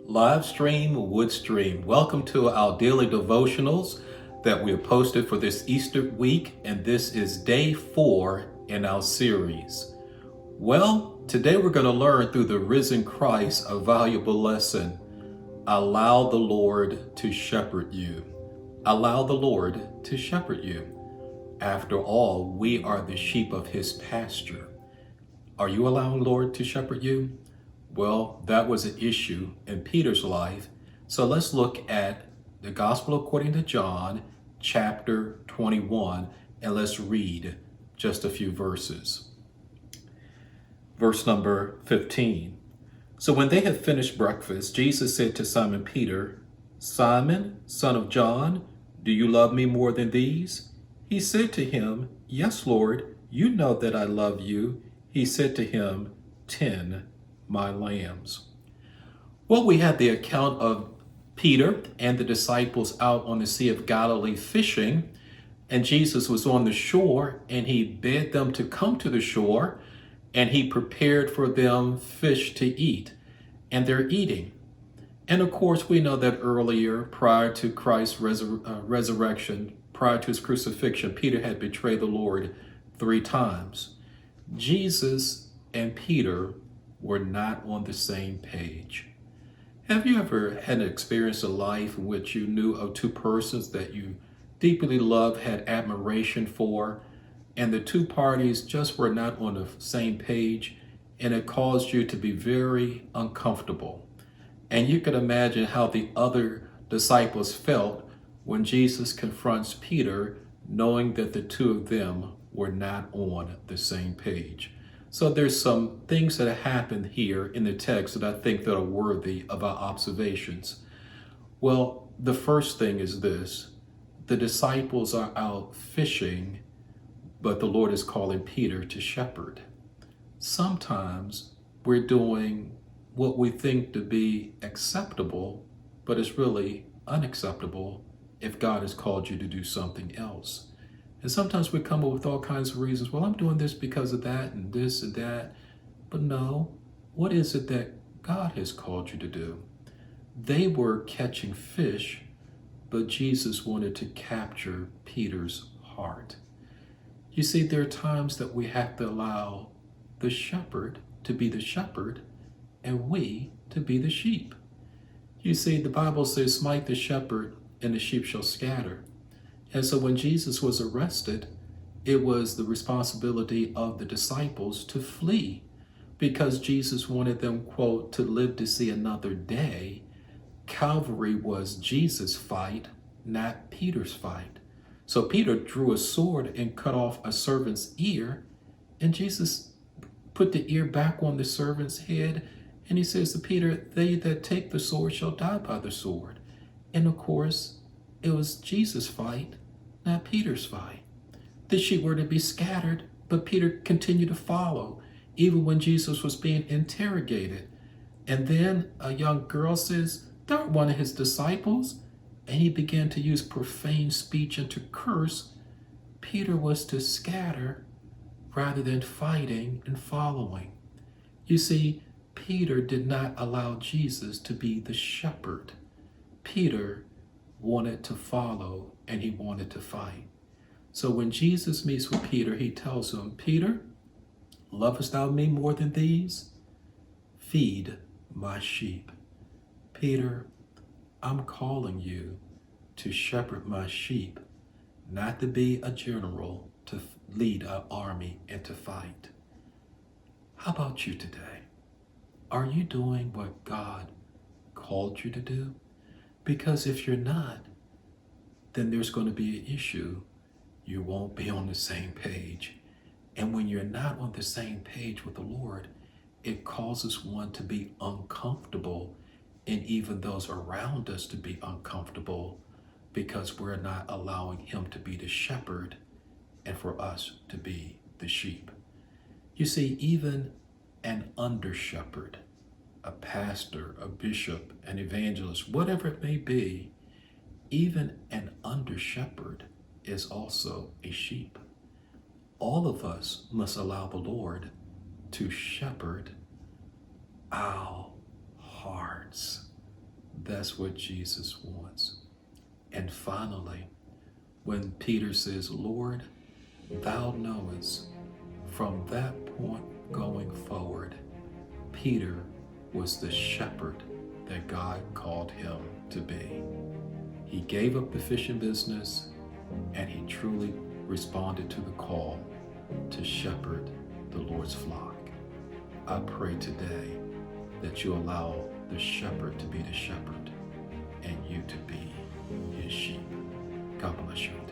Live stream, would stream. Welcome to our daily devotionals that we have posted for this Easter week, and this is day 4 in our series. Well, today we're going to learn through the risen Christ a valuable lesson. Allow the Lord to shepherd you. Allow the Lord to shepherd you. After all, we are the sheep of his pasture. Are you allowing the Lord to shepherd you? Well, that was an issue in Peter's life. So let's look at the Gospel according to John, chapter 21, and let's read just a few verses. Verse number 15. So when they had finished breakfast, Jesus said to Simon Peter, "Simon, son of John, do you love me more than these?" He said to him, "Yes, Lord, you know that I love you." He said to him, "Tend my lambs." Well, we had the account of Peter and the disciples out on the Sea of Galilee fishing, and Jesus was on the shore and he bade them to come to the shore and he prepared for them fish to eat, and they're eating. And of course, we know that earlier, prior to Christ's resurrection, prior to his crucifixion, Peter had betrayed the Lord 3 times. Jesus and Peter were not on the same page. Have you ever had an experience in life in which you knew of 2 persons that you deeply loved, had admiration for, and the 2 parties just were not on the same page, and it caused you to be very uncomfortable? And you can imagine how the other disciples felt when Jesus confronts Peter, knowing that the 2 of them were not on the same page. So there's some things that happen here in the text that I think that are worthy of our observations. Well, the first thing is this: the disciples are out fishing, but the Lord is calling Peter to shepherd. Sometimes we're doing what we think to be acceptable, but it's really unacceptable if God has called you to do something else. And sometimes we come up with all kinds of reasons. Well, I'm doing this because of that and this and that. But no, what is it that God has called you to do? They were catching fish, but Jesus wanted to capture Peter's heart. You see, there are times that we have to allow the shepherd to be the shepherd and we to be the sheep. You see, the Bible says, "Smite the shepherd and the sheep shall scatter." And so when Jesus was arrested, it was the responsibility of the disciples to flee because Jesus wanted them, quote, to live to see another day. Calvary was Jesus' fight, not Peter's fight. So Peter drew a sword and cut off a servant's ear, and Jesus put the ear back on the servant's head, and he says to Peter, "They that take the sword shall die by the sword." And of course, it was Jesus' fight, not Peter's fight. The sheep were to be scattered, but Peter continued to follow, even when Jesus was being interrogated. And then a young girl says, "Thou art one of his disciples." And he began to use profane speech and to curse. Peter was to scatter rather than fighting and following. You see, Peter did not allow Jesus to be the shepherd. Peter wanted to follow and he wanted to fight. So when Jesus meets with Peter, he tells him, "Peter, lovest thou me more than these? Feed my sheep." Peter, I'm calling you to shepherd my sheep, not to be a general, to lead an army and to fight. How about you today? Are you doing what God called you to do? Because if you're not, then there's going to be an issue. You won't be on the same page. And when you're not on the same page with the Lord, it causes one to be uncomfortable, and even those around us to be uncomfortable, because we're not allowing him to be the shepherd and for us to be the sheep. You see, even an under shepherd, a pastor, a bishop, an evangelist, whatever it may be, even an under shepherd is also a sheep. All of us must allow the Lord to shepherd our hearts. That's what Jesus wants. And finally, when Peter says, Lord, thou knowest, from that point going forward, Peter was the shepherd that God called him to be. He gave up the fishing business and he truly responded to the call to shepherd the Lord's flock. I pray today that you allow the shepherd to be the shepherd and you to be his sheep. God bless you.